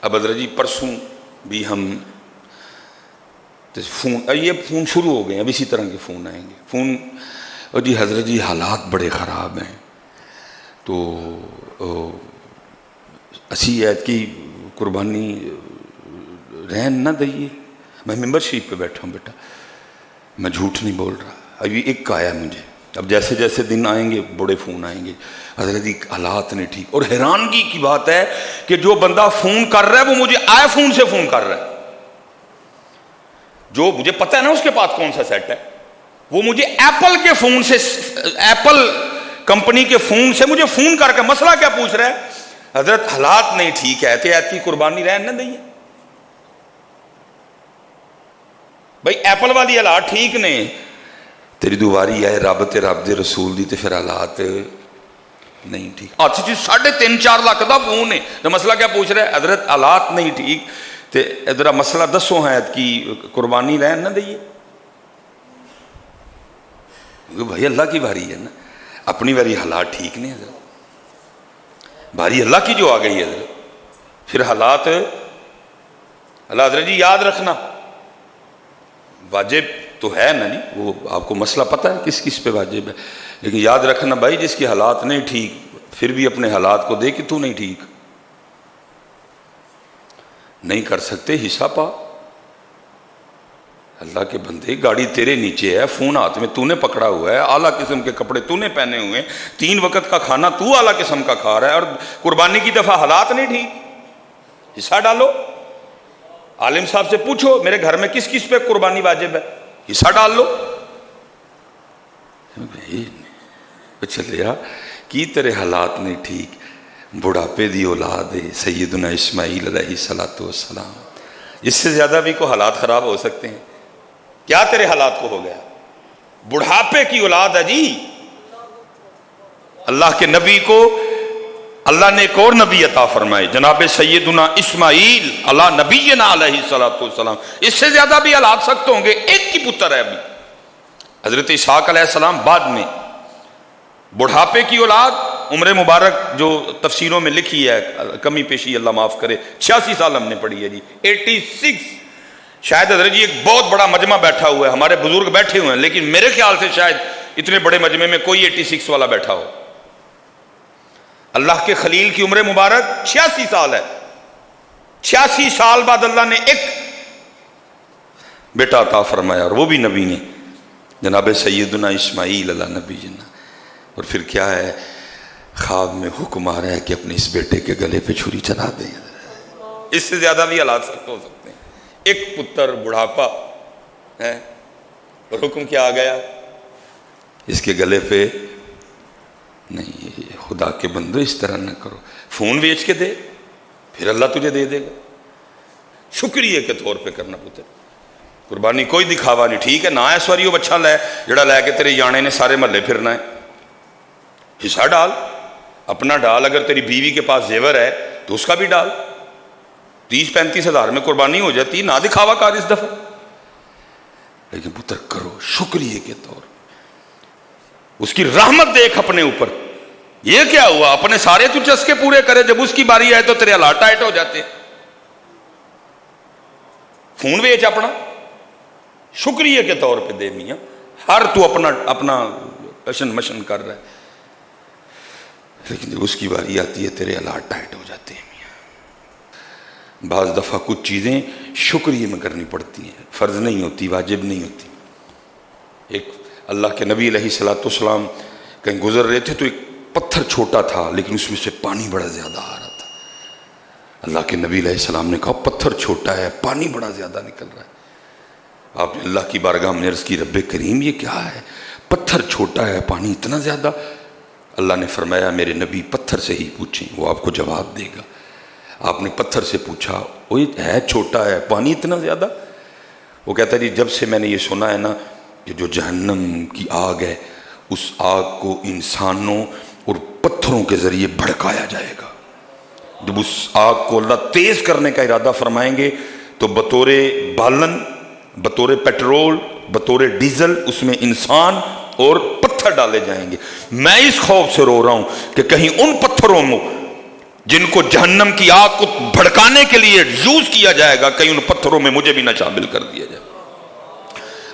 اب حضرت جی پرسوں بھی ہم یہ فون شروع ہو گئے ہیں، اب اسی طرح کے فون آئیں گے، فون اور جی حضرت جی حالات بڑے خراب ہیں، تو 80 عید کی قربانی رہن نہ دئیے۔ میں ممبر شریف پہ بیٹھا ہوں بیٹا، میں جھوٹ نہیں بول رہا، ابھی ایک آیا مجھے، اب جیسے جیسے دن آئیں گے بڑے فون آئیں گے، حضرت جی حالات نہیں ٹھیک۔ اور حیرانگی کی بات ہے کہ جو بندہ فون کر رہا ہے وہ مجھے آئی فون سے فون کر رہا ہے، جو مجھے پتہ ہے نا اس کے پاس کون سا سیٹ ہے، وہ مجھے ایپل کے فون سے، ایپل کمپنی کے فون سے مجھے فون کر کے مسئلہ کیا پوچھ رہا ہے؟ حضرت حالات نہیں ٹھیک ہے، عید کی قربانی رہن نہ دئیے۔ بھائی ایپل والی حالات ٹھیک نہیں، تیری دواری ہے رب تے رب دے رسول دی تے پھر حالات نہیں ٹھیک۔ اچھا جی 3.5-4 لاکھ دا فون ہے، تو مسئلہ کیا پوچھ رہا ہے؟ حضرت حالات نہیں ٹھیک تے ادھر مسئلہ دسو ہے عید کی قربانی رہن نہ دئیے۔ بھائی اللہ کی باری ہے نا، اپنی باری حالات ٹھیک نہیں حضرت، باری اللہ کی جو آ گئی ہے حضرت، پھر حالات اللہ حضرت جی یاد رکھنا واجب تو ہے نا نہیں، وہ آپ کو مسئلہ پتہ ہے کس کس پہ واجب ہے، لیکن یاد رکھنا بھائی جس کی حالات نہیں ٹھیک پھر بھی اپنے حالات کو دے کہ تو نہیں ٹھیک، نہیں کر سکتے حصہ پا۔ اللہ کے بندے گاڑی تیرے نیچے ہے، فون ہاتھ میں تو نے پکڑا ہوا ہے، اعلیٰ قسم کے کپڑے تو نے پہنے ہوئے ہیں، 3 وقت کا کھانا تو اعلیٰ قسم کا کھا رہا ہے، اور قربانی کی دفعہ حالات نہیں ٹھیک، حصہ ڈالو۔ عالم صاحب سے پوچھو میرے گھر میں کس کس پہ قربانی واجب ہے، حصہ ڈال لو۔ چلیا کی تیرے حالات نہیں ٹھیک، بڑھاپے دی اولاد ہے سیدنا اسماعیل علیہ السلام، اس سے زیادہ بھی کوئی حالات خراب ہو سکتے ہیں؟ کیا تیرے حالات کو ہو گیا؟ بڑھاپے کی اولاد ہے جی، اللہ کے نبی کو اللہ نے ایک اور نبی عطا فرمائے، جناب سیدنا اسماعیل علی نبینا علیہ السلام، اس سے زیادہ بھی حالات سخت ہوں گے، ایک کی پتر ہے ابھی حضرت اسحاق علیہ السلام، بعد میں بڑھاپے کی اولاد، عمر مبارک جو تفسیروں میں لکھی ہے، کمی پیشی اللہ معاف کرے، 86 سال ہم نے پڑھی ہے جی، 86، شاید حضرت جی ایک بہت بڑا مجمع بیٹھا ہوا ہے، ہمارے بزرگ بیٹھے ہوئے ہیں، لیکن میرے خیال سے شاید اتنے بڑے مجمع میں کوئی 86 والا بیٹھا ہو۔ اللہ کے خلیل کی عمر مبارک 86 سال ہے، 86 سال بعد اللہ نے ایک بیٹا عطا فرمایا، اور وہ بھی نبی نے، جناب سیدنا اسماعیل علیہ نبی جنا۔ اور پھر کیا ہے، خواب میں حکم آ رہا ہے کہ اپنے اس بیٹے کے گلے پہ چھری چلا دیں، اس سے زیادہ بھی حالات سخت ہو سکتے ہیں۔ ایک پتر بڑھاپا ہے اور حکم کیا آ گیا، اس کے گلے پہ نہیں، خدا کے بندو اس طرح نہ کرو، فون بیچ کے دے پھر اللہ تجھے دے دے گا، شکریہ کے طور پہ کرنا پتر، قربانی کوئی دکھاوا نہیں، ٹھیک ہے نہ اس واری وہ بچہ لے جڑا لے کے تیرے یانے نے سارے محلے پھرنا ہے، حصہ ڈال، اپنا ڈال، اگر تیری بیوی کے پاس زیور ہے تو اس کا بھی ڈال، 30-35 ہزار میں قربانی ہو جاتی، نہ دکھاوا کر اس دفعہ، لیکن پتر کرو شکریہ کے طور، اس کی رحمت دیکھ اپنے اوپر۔ یہ کیا ہوا، اپنے سارے تو چسکے پورے کرے، جب اس کی باری آئے تو تیرے حالات ٹائٹ ہو جاتے ہیں۔ فون بیچ اپنا، شکریہ کے طور پہ دے میاں، ہر تو اپنا کشن مشن کر رہا ہے، لیکن جب اس کی باری آتی ہے تیرے حالات ٹائٹ ہو جاتے ہیں میاں۔ بعض دفعہ کچھ چیزیں شکریہ میں کرنی پڑتی ہیں، فرض نہیں ہوتی، واجب نہیں ہوتی۔ ایک اللہ کے نبی علیہ السلام کہیں گزر رہے تھے تو ایک پتھر چھوٹا تھا لیکن اس میں سے پانی بڑا زیادہ آ رہا تھا۔ اللہ کے نبی علیہ السلام نے کہا پتھر چھوٹا ہے، پانی بڑا زیادہ نکل رہا ہے۔ آپ نے اللہ کی بارگاہ میں عرض کی رب کریم یہ کیا ہے، پتھر چھوٹا ہے پانی اتنا زیادہ؟ اللہ نے فرمایا میرے نبی پتھر سے ہی پوچھیں، وہ آپ کو جواب دے گا۔ آپ نے پتھر سے پوچھا وہ ہے چھوٹا ہے پانی اتنا زیادہ؟ وہ کہتا ہے جی جب سے میں نے یہ سنا ہے نا کہ جو جہنم کی آگ ہے اس آگ کو انسانوں اور پتھروں کے ذریعے بھڑکایا جائے گا، جب اس آگ کو اللہ تیز کرنے کا ارادہ فرمائیں گے تو بطور بالن، بطور پیٹرول، بطور ڈیزل اس میں انسان اور پتھر ڈالے جائیں گے۔ میں اس خوف سے رو رہا ہوں کہ کہیں ان پتھروں میں جن کو جہنم کی آگ کو بھڑکانے کے لیے یوز کیا جائے گا، کہیں ان پتھروں میں مجھے بھی نہ شامل کر دیا جائے۔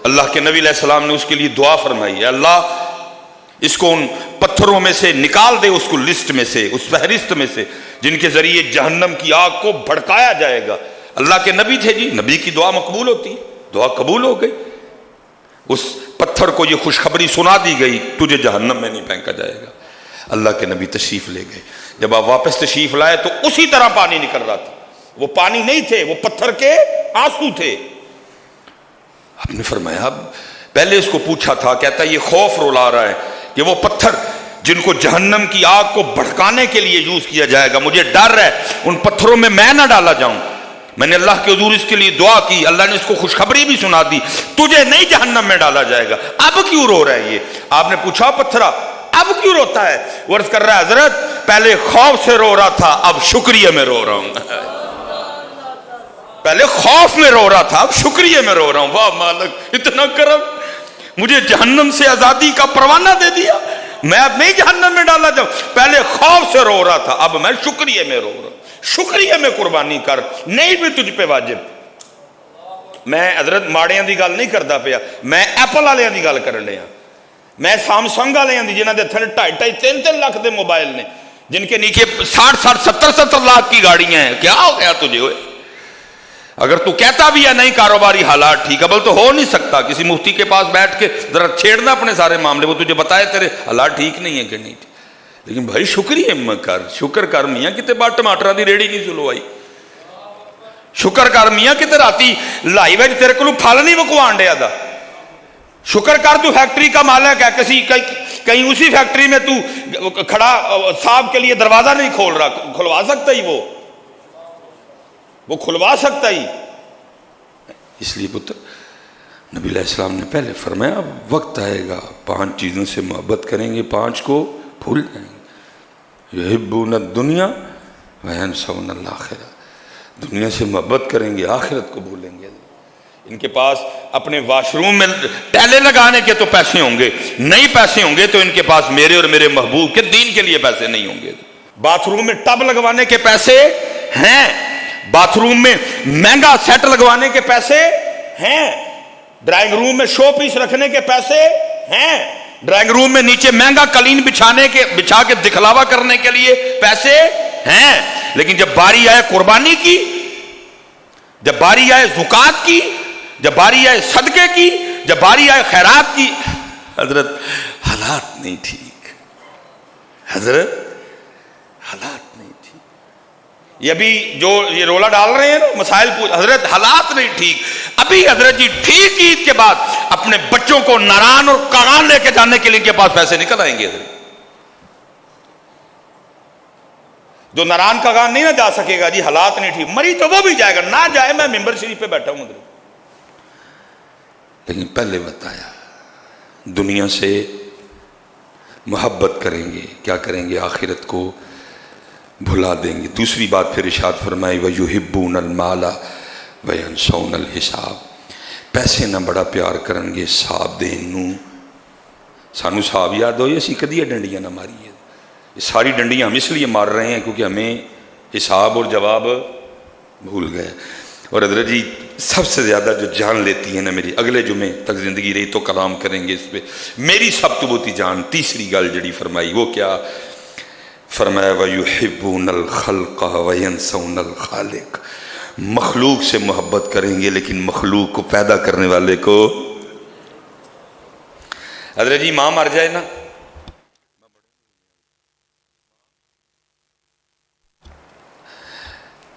اللہ کے نبی علیہ السلام نے اس کے لیے دعا فرمائی ہے، اللہ اس کو ان پتھروں میں سے نکال دے، اس کو لسٹ میں سے، اس فہرست میں سے جن کے ذریعے جہنم کی آگ کو بھڑکایا جائے گا۔ اللہ کے نبی تھے جی، نبی کی دعا مقبول ہوتی ہے، دعا قبول ہو گئی۔ اس پتھر کو یہ خوشخبری سنا دی گئی، تجھے جہنم میں نہیں پھینکا جائے گا۔ اللہ کے نبی تشریف لے گئے، جب آپ واپس تشریف لائے تو اسی طرح پانی نکل رہا تھا، وہ پانی نہیں تھے، وہ پتھر کے آنسو تھے۔ آپ نے فرمایا، پہلے اس کو پوچھا تھا، کہتا ہے یہ خوف رلا رہا ہے کہ وہ پتھر جن کو جہنم کی آگ کو بھڑکانے کے لیے یوز کیا جائے گا، مجھے ڈر ہے ان پتھروں میں میں نہ ڈالا جاؤں۔ میں نے اللہ کے حضور اس کے لیے دعا کی، اللہ نے اس کو خوشخبری بھی سنا دی، تجھے نہیں جہنم میں ڈالا جائے گا۔ اب کیوں رو رہا ہے یہ؟ آپ نے پوچھا پتھرا اب کیوں روتا ہے؟ وہ عرض کر رہا ہے، حضرت پہلے خوف سے رو رہا تھا، اب شکریہ میں رو رہا ہوں۔ پہلے خوف میں رو رہا تھا، اب شکریہ میں رو رہا ہوں۔ واہ مالک، اتنا کرم، مجھے جہنم سے آزادی کا پروانہ دے دیا، میں اب نہیں جہنم میں ڈالا جاؤں۔ پہلے خوف سے رو رہا تھا، اب میں شکریہ میں رو رہا ہوں۔ شکریہ میں قربانی کر، نہیں بھی تجھ پہ واجب۔ میں حضرت ماڑیاں دی گل نہیں کرتا پیا، میں ایپل والیاں دی گل کرن ڈیا، میں سامسنگ والیاں دی جنہاں دے تھلے 2.5-3 لاکھ دے موبائل نے، جن کے نیچے 60-70 لاکھ کی گاڑیاں ہیں۔ کیا ہو گیا تجھے ہوئے؟ اگر تو کہتا بھی ہے نہیں کاروباری حالات ٹھیک ہے، بل تو ہو نہیں سکتا، کسی مفتی کے پاس بیٹھ کے ذرا چھیڑنا اپنے سارے معاملے، وہ تجھے بتائے تیرے حالات ٹھیک نہیں ہے کہ نہیں ٹھیک۔ لیکن بھائی شکریہ کر، شکر کر میاں کتے بعد ٹماٹر دی ریڑھی نہیں سلوائی، شکر کر میاں کتے راتی لائی ویج تیرے کو پھل نہیں وکوان ڈیا دا، شکر کر تو فیکٹری کا مالک ہے، کہیں اسی فیکٹری میں تو کھڑا صاحب کے لیے دروازہ نہیں کھول رہا، کھلوا سکتا ہی وہ کھلوا سکتا ہی۔ اس لیے پتر نبی علیہ السلام نے پہلے فرمایا وقت آئے گا 5 چیزوں سے محبت کریں گے، 5 کو بھول جائیں گے۔ یحبون الدنیا وینسون الآخرہ، دنیا سے محبت کریں گے، آخرت کو بھولیں گے۔ ان کے پاس اپنے واش روم میں ٹیلے لگانے کے تو پیسے ہوں گے، نہیں پیسے ہوں گے تو ان کے پاس میرے اور میرے محبوب کے دین کے لیے پیسے نہیں ہوں گے۔ باتھ روم میں ٹب لگوانے کے پیسے ہیں، باتھ روم میں مہنگا سیٹ لگوانے کے پیسے ہیں، ڈرائنگ روم میں شو پیس رکھنے کے پیسے ہیں، ڈرائنگ روم میں نیچے مہنگا قالین بچھا کے دکھلاوا کرنے کے لیے پیسے ہیں۔ لیکن جب باری آئے قربانی کی، جب باری آئے زکات کی، جب باری آئے صدقے کی، جب باری آئے خیرات کی، حضرت حالات نہیں ٹھیک، حضرت حالات نہیں ٹھیک۔ یہ ابھی جو یہ رولا ڈال رہے ہیں نا مسائل پوچھ، حضرت حالات نہیں ٹھیک۔ ابھی حضرت جی ٹھیک عید کے بعد اپنے بچوں کو ناران اور کاغان لے کے جانے کے لیے ان کے پاس پیسے نکل آئیں گے۔ حضرت جو ناران کاغان نہیں نہ جا سکے گا، جی حالات نہیں ٹھیک، مری تو وہ بھی جائے گا، نہ جائے میں ممبر شریف پہ بیٹھا ہوں۔ لیکن پہلے بتایا دنیا سے محبت کریں گے، کیا کریں گے؟ آخرت کو بھلا دیں گے۔ دوسری بات پھر ارشاد فرمائی وَيُحِبُّونَ الْمَالَ وَيَنْسَوْنَ الْحِسَابَ، پیسے نہ بڑا پیار کریں گے حساب دین نو۔ سانو حساب یاد ہوئی، اسی کدی ڈنڈیاں نہ ماری ہے، یہ ساری ڈنڈیاں ہم اس لیے مار رہے ہیں کیونکہ ہمیں حساب اور جواب بھول گئے۔ اور حضرت جی سب سے زیادہ جو جان لیتی ہے نا میری، اگلے جمعے تک زندگی رہی تو کلام کریں گے اس پہ، میری سب تو بہتی جان تیسری گل جڑی فرمائی وہ کیا فرمایا وَيُحِبُّونَ الْخَلْقَ وَيَنْسَوْنَ الْخَالِقَ، مخلوق سے محبت کریں گے لیکن مخلوق کو پیدا کرنے والے کو۔ حضرت جی ماں مر جائے نا،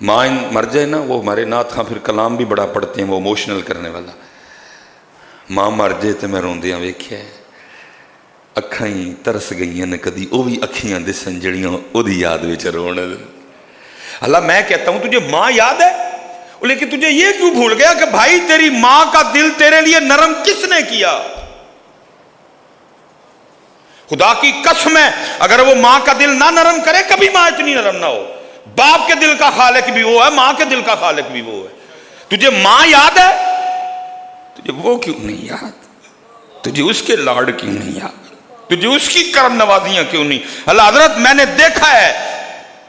ماں مر جائے نا، وہ ہمارے نات خاں پھر کلام بھی بڑا پڑھتے ہیں، وہ ایموشنل کرنے والا۔ ماں مر جائے تو میں روندیاں ویکھیا ہے، اکھاں ہی ترس گئیاں نے کدی وہ بھی اکھیاں دسن جڑیاں وہ دی یاد وچ رون۔ اللہ میں کہتا ہوں تجھے ماں یاد ہے، لیکن تجھے یہ کیوں بھول گیا کہ بھائی تیری ماں کا دل تیرے لیے نرم کس نے کیا؟ خدا کی قسم ہے اگر وہ ماں کا دل نہ نرم کرے کبھی ماں اتنی نرم نہ ہو۔ باپ کے دل کا خالق بھی وہ ہے، ماں کے دل کا خالق بھی وہ ہے۔ تجھے ماں یاد ہے، تجھے وہ کیوں نہیں یاد؟ تجھے اس کے لاڑ کیوں نہیں یاد؟ تجھے اس کی کرم نوازیاں کیوں نہیں؟ اللہ حضرت میں نے دیکھا ہے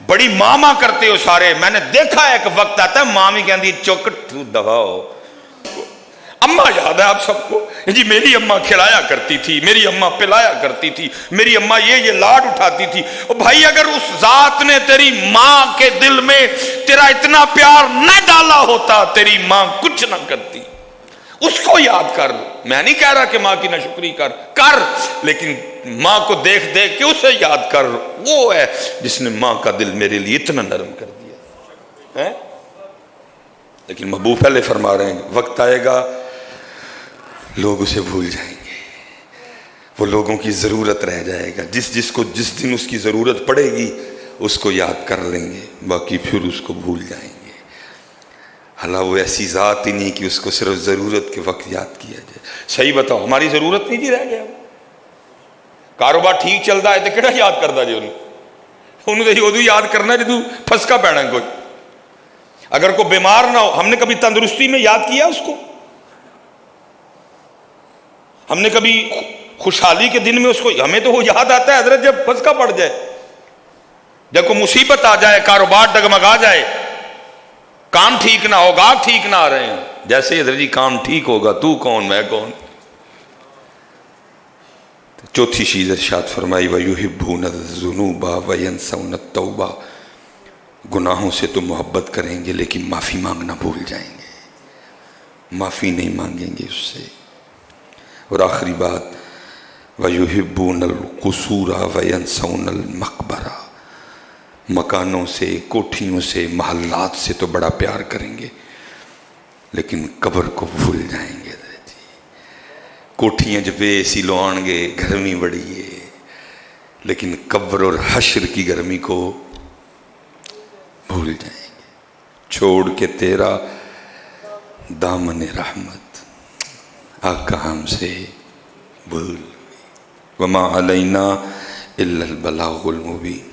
بڑی ماں ماں کرتے ہو سارے. میں نے دیکھا ایک وقت آتا ہے ماں بھی کہندی چوکٹ تو دبا ہو. اماں یاد ہے آپ سب کو جی, میری اماں کھلایا کرتی تھی, میری اماں پلایا کرتی تھی, میری اماں یہ لاڈ اٹھاتی تھی. او بھائی اگر اس ذات نے تیری ماں کے دل میں تیرا اتنا پیار نہ ڈالا ہوتا تیری ماں کچھ نہ کرتی. اس کو یاد کر. میں نہیں کہہ رہا کہ ماں کی ناشکری کر, لیکن ماں کو دیکھ دیکھ کے اسے یاد کر. وہ ہے جس نے ماں کا دل میرے لیے اتنا نرم کر دیا ہے. لیکن محبوب پہلے فرما رہے ہیں وقت آئے گا لوگ اسے بھول جائیں گے. وہ لوگوں کی ضرورت رہ جائے گا. جس دن اس کی ضرورت پڑے گی اس کو یاد کر لیں گے, باقی پھر اس کو بھول جائیں گے. حالانکہ وہ ایسی ذات ہی نہیں کہ اس کو صرف ضرورت کے وقت یاد کیا جائے. صحیح بتاؤ ہماری ضرورت نہیں جی رہ گیا. کاروبار ٹھیک چلتا ہے تو کہڑا یاد کرتا جی انہوں تو ادو یاد کرنا جدو پھسکا پینا کوئی. اگر کوئی بیمار نہ ہو, ہم نے کبھی تندرستی میں یاد کیا اس کو؟ ہم نے کبھی خوشحالی کے دن میں اس کو, ہمیں تو وہ یاد آتا ہے حضرت جب پھسکا پڑ جائے, جب کوئی مصیبت آ جائے, کاروبار ڈگمگا جائے, کام ٹھیک نہ ہو, گاہک ٹھیک نہ آ رہے ہیں. جیسے حضرت جی کام ٹھیک ہوگا تو کون میں کون. چوتھی چیز ارشاد فرمائی وَيُحِبُّونَ الذُّنُوبَ وَيَنسَوْنَ التَّوْبَةَ. گناہوں سے تو محبت کریں گے لیکن معافی مانگنا بھول جائیں گے, معافی نہیں مانگیں گے اس سے. اور آخری بات وَيُحِبُّونَ الْقُصُورَ وَيَنسَوْنَ الْمَقْبَرَةَ. مکانوں سے, کوٹھیوں سے, محلات سے تو بڑا پیار کریں گے لیکن قبر کو بھول جائیں گے. کوٹھیاں جب ایسی لوان گے, گرمی بڑی ہے, لیکن قبر اور حشر کی گرمی کو بھول جائیں گے. چھوڑ کے تیرا دامن رحمت آقا ہم سے بھول. وما علینا الا البلاغ المبین.